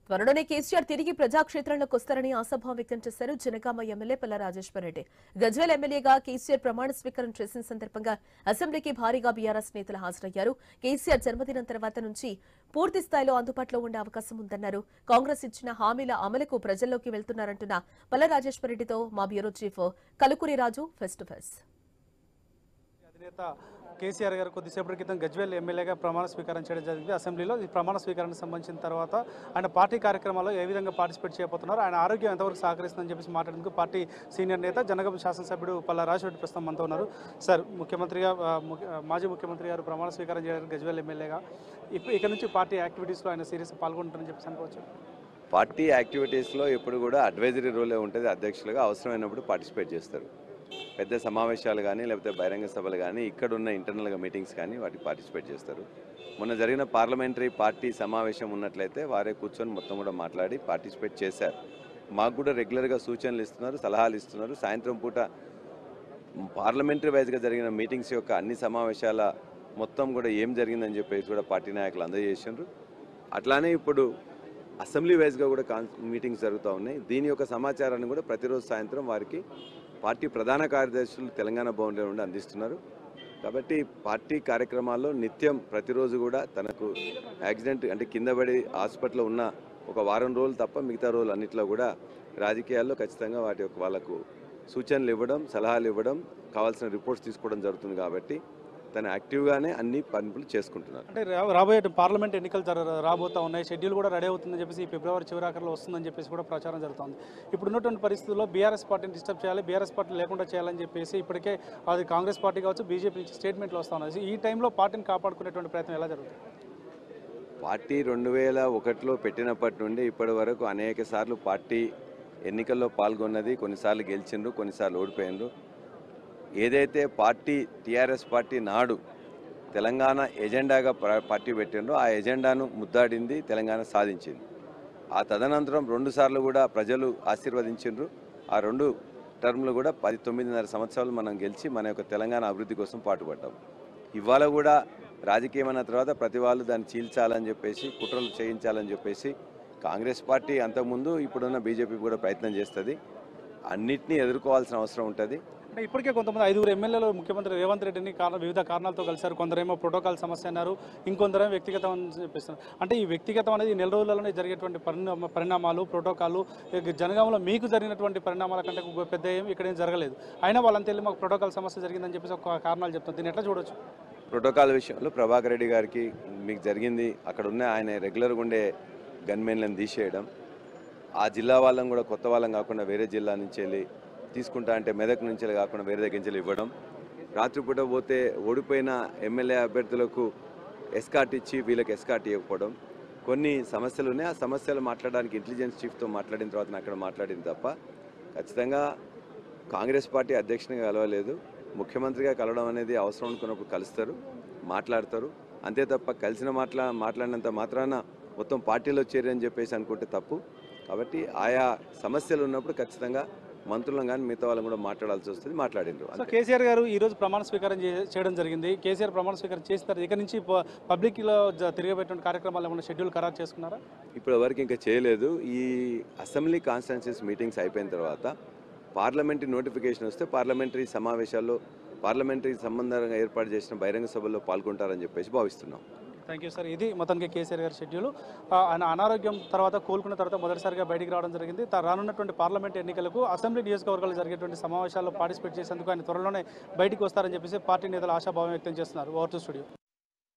త్వరలోనే కేసీఆర్ తిరిగి ప్రజాక్షేత్రంలోకి వస్తారని ఆశాభావం వ్యక్తం చేశారు జనగామ ఎమ్మెల్యే పల్ల రాజేశ్వర్ రెడ్డి. గజ్వేల్ ఎమ్మెల్యేగా కేసీఆర్ ప్రమాణ స్వీకారం చేసిన సందర్భంగా అసెంబ్లీకి భారీగా బీఆర్ఎస్ నేతలు హాజరయ్యారు. కేసీఆర్ జన్మదినం తర్వాత నుంచి పూర్తి స్థాయిలో అందుబాటులో ఉండే అవకాశం ఉందన్నారు. కాంగ్రెస్ ఇచ్చిన హామీల అమలుకు ప్రజల్లోకి వెళ్తున్నారంటున్న పల్ల రాజేశ్వర్ రెడ్డితో మా bureau chief Kalukuri Raju face to face. అధినేత కేసీఆర్ గారు కొద్దిసేపటి క్రితం గజ్వేల్ ఎమ్మెల్యేగా ప్రమాణ స్వీకారం చేయడం జరిగింది. అసెంబ్లీలో ఈ ప్రమాణ స్వీకారానికి సంబంధించిన తర్వాత ఆయన పార్టీ కార్యక్రమాల్లో ఏ విధంగా పార్టిసిపేట్ చేయబోతున్నారు, ఆయన ఆరోగ్యం ఎంతవరకు సహకరిస్తుందని చెప్పేసి మాట్లాడేందుకు పార్టీ సీనియర్ నేత జనగామ శాసనసభ్యుడు పల్ల రాజేశ్వర్ ప్రస్తుతం మనతో ఉన్నారు. సార్, మాజీ ముఖ్యమంత్రి గారు ప్రమాణ స్వీకారం చేయడానికి గజ్వేల్ ఎమ్మెల్యేగా ఇక నుంచి పార్టీ యాక్టివిటీస్లో ఆయన సీరియస్గా పాల్గొంటారని చెప్పేసి అనుకోవచ్చు. పార్టీ యాక్టివిటీస్లో ఎప్పుడు కూడా అడ్వైజరీ రోలే ఉంటుంది. అధ్యక్షులుగా అవసరమైనప్పుడు పార్టిసిపేట్ చేస్తారు. పెద్ద సమావేశాలు కానీ లేకపోతే బహిరంగ సభలు కానీ ఇక్కడున్న ఇంటర్నల్గా మీటింగ్స్ కానీ వాటికి పార్టిసిపేట్ చేస్తారు. మొన్న జరిగిన పార్లమెంటరీ పార్టీ సమావేశం ఉన్నట్లయితే వారే కూర్చొని మొత్తం కూడా మాట్లాడి పార్టిసిపేట్ చేశారు. మాకు కూడా రెగ్యులర్గా సూచనలు ఇస్తున్నారు, సలహాలు ఇస్తున్నారు. సాయంత్రం పూట పార్లమెంటరీ వైజ్గా జరిగిన మీటింగ్స్ యొక్క అన్ని సమావేశాల మొత్తం కూడా ఏం జరిగిందని చెప్పేసి కూడా పార్టీ నాయకులు అందజేసారు. అట్లానే ఇప్పుడు అసెంబ్లీ వైజ్గా కూడా మీటింగ్స్ జరుగుతూ ఉన్నాయి. దీని యొక్క సమాచారాన్ని కూడా ప్రతిరోజు సాయంత్రం వారికి పార్టీ ప్రధాన కార్యదర్శులు తెలంగాణ భవన్లో నుండి అందిస్తున్నారు. కాబట్టి పార్టీ కార్యక్రమాల్లో నిత్యం ప్రతిరోజు కూడా తనకు యాక్సిడెంట్ అంటే కింద పడి హాస్పిటల్లో ఉన్న ఒక వారం రోజులు తప్ప మిగతా రోజులు అన్నింటిలో కూడా రాజకీయాల్లో ఖచ్చితంగా వాళ్ళకు సూచనలు ఇవ్వడం, సలహాలు ఇవ్వడం, కావాల్సిన రిపోర్ట్స్ తీసుకోవడం జరుగుతుంది. కాబట్టి తను యాక్టివ్గానే అన్ని పనులు చేసుకుంటున్నారు. అంటే రాబోయే పార్లమెంట్ ఎన్నికలు రాబోతా ఉన్నాయి, షెడ్యూల్ కూడా రెడీ అవుతుందని చెప్పేసి ఫిబ్రవరి చివరాఖరులో వస్తుందని చెప్పేసి కూడా ప్రచారం జరుగుతుంది. ఇప్పుడు ఉన్నటువంటి పరిస్థితుల్లో బీఆర్ఎస్ పార్టీని డిస్టర్బ్ చేయాలి, బీఆర్ఎస్ పార్టీ లేకుండా చేయాలని చెప్పేసి ఇప్పటికే అది కాంగ్రెస్ పార్టీ కావచ్చు, బీజేపీ నుంచి స్టేట్మెంట్లు వస్తూ ఉన్నాయి. ఈ టైంలో పార్టీని కాపాడుకునేటువంటి ప్రయత్నం ఎలా జరుగుతుంది? పార్టీ 2001లో పెట్టినప్పటి నుండి ఇప్పటి వరకు అనేక సార్లు పార్టీ ఎన్నికల్లో పాల్గొన్నది. కొన్నిసార్లు గెలిచిండ్రు, కొన్నిసార్లు ఓడిపోయిండ్రు. ఏదైతే పార్టీ టీఆర్ఎస్ పార్టీ నాడు తెలంగాణ ఎజెండాగా పార్టీ పెట్టిండ్రో ఆ ఎజెండాను ముద్దాడింది, తెలంగాణ సాధించింది. ఆ తదనంతరం 2 సార్లు కూడా ప్రజలు ఆశీర్వదించిండ్రు. ఆ 2 టర్మ్లు కూడా 19.5 సంవత్సరాలు మనం గెలిచి మన యొక్క తెలంగాణ అభివృద్ధి కోసం పాటుపడ్డాం. ఇవాళ కూడా రాజకీయమైన తర్వాత ప్రతి వాళ్ళు దాన్ని చీల్చాలని చెప్పేసి, కుట్రలు చేయించాలని చెప్పేసి కాంగ్రెస్ పార్టీ అంతకుముందు ఇప్పుడున్న బీజేపీ కూడా ప్రయత్నం చేస్తుంది. అన్నిటినీ ఎదుర్కోవాల్సిన అవసరం ఉంటుంది. అంటే ఇప్పటికే కొంతమంది 5 ఎమ్మెల్యేలు ముఖ్యమంత్రి రేవంత్ రెడ్డిని వివిధ కారణాలతో కలిశారు. కొందరేమో ప్రోటోకాల్ సమస్య అన్నారు, ఇంకొందరేమో వ్యక్తిగతం అని చెప్పిస్తున్నారు. అంటే ఈ వ్యక్తిగతం అనేది నెల రోజులలోనే జరిగేటువంటి పరిణామాలు, ప్రోటోకాల్ జనగామలో మీకు జరిగినటువంటి పరిణామాల కంటే పెద్ద ఇక్కడ ఏం జరగలేదు. అయినా వాళ్ళంతా వెళ్ళి మాకు ప్రోటోకాల్ సమస్య జరిగిందని చెప్పేసి ఒక కారణాలు చెప్తారు. దీన్ని ఎట్లా చూడొచ్చు? ప్రోటోకాల్ విషయంలో ప్రభాకర్ రెడ్డి గారికి మీకు జరిగింది, అక్కడ ఉన్న ఆయన రెగ్యులర్గా ఉండే గన్మెన్లను తీసేయడం, ఆ జిల్లా వాళ్ళని కూడా కొత్త వాళ్ళని కాకుండా వేరే జిల్లా నుంచి వెళ్ళి తీసుకుంటా అంటే మెదక్ నుంచి కాకుండా వేరే దగ్గర నుంచి ఇవ్వడం, రాత్రిపూట పోతే ఓడిపోయిన ఎమ్మెల్యే అభ్యర్థులకు ఎస్కాట్ ఇచ్చి వీళ్ళకి ఎస్కాట్ ఇవ్వకపోవడం, కొన్ని సమస్యలు ఉన్నాయి. ఆ సమస్యలు మాట్లాడడానికి ఇంటెలిజెన్స్ చీఫ్తో మాట్లాడిన తర్వాత అక్కడ మాట్లాడింది తప్ప ఖచ్చితంగా కాంగ్రెస్ పార్టీ అధ్యక్షునిగా కలవలేదు. ముఖ్యమంత్రిగా కలవడం అనేది అవసరం అనుకున్నప్పుడు కలుస్తారు, మాట్లాడతారు. అంతే తప్ప కలిసిన మాట్లాడినంత మాత్రాన మొత్తం పార్టీలో చేరని చెప్పేసి అనుకుంటే తప్పు. కాబట్టి ఆయా సమస్యలు ఉన్నప్పుడు ఖచ్చితంగా మంత్రులను కానీ మిగతా వాళ్ళని కూడా మాట్లాడాల్సి వస్తుంది, మాట్లాడిండ్రు. కేసీఆర్ గారు ఈరోజు ప్రమాణ స్వీకారం చేయడం జరిగింది. కేసీఆర్ ప్రమాణ స్వీకారం చేస్తారు. ఇక నుంచి పబ్లిక్లో తిరిగిపెట్టిన కార్యక్రమాలు ఏమైనా షెడ్యూల్ ఖరారు చేసుకున్నారా? ఇప్పటి వరకు ఇంకా చేయలేదు. ఈ అసెంబ్లీ కాన్స్టిట్యున్సీస్ మీటింగ్స్ అయిపోయిన తర్వాత పార్లమెంటరీ నోటిఫికేషన్ వస్తే పార్లమెంటరీ సమావేశాల్లో పార్లమెంటరీ సంబంధంగా ఏర్పాటు చేసిన బహిరంగ సభల్లో పాల్గొంటారని చెప్పేసి భావిస్తున్నాం. Thank you sir. ఇది మొత్తానికి కేసీఆర్ గారి షెడ్యూల్. ఆయన అనారోగ్యం తర్వాత కోలుకున్న తర్వాత మొదటిసారిగా బయటికి రావడం జరిగింది. రానున్నటువంటి పార్లమెంట్ ఎన్నికలకు అసెంబ్లీ నియోజకవర్గాలు జరిగేటువంటి సమావేశాల్లో పార్టిసిపేట్ చేసేందుకు ఆయన త్వరలోనే బయటికి వస్తారని చెప్పేసి పార్టీ నేతలు ఆశాభావం వ్యక్తం చేస్తున్నారు. Over to studio.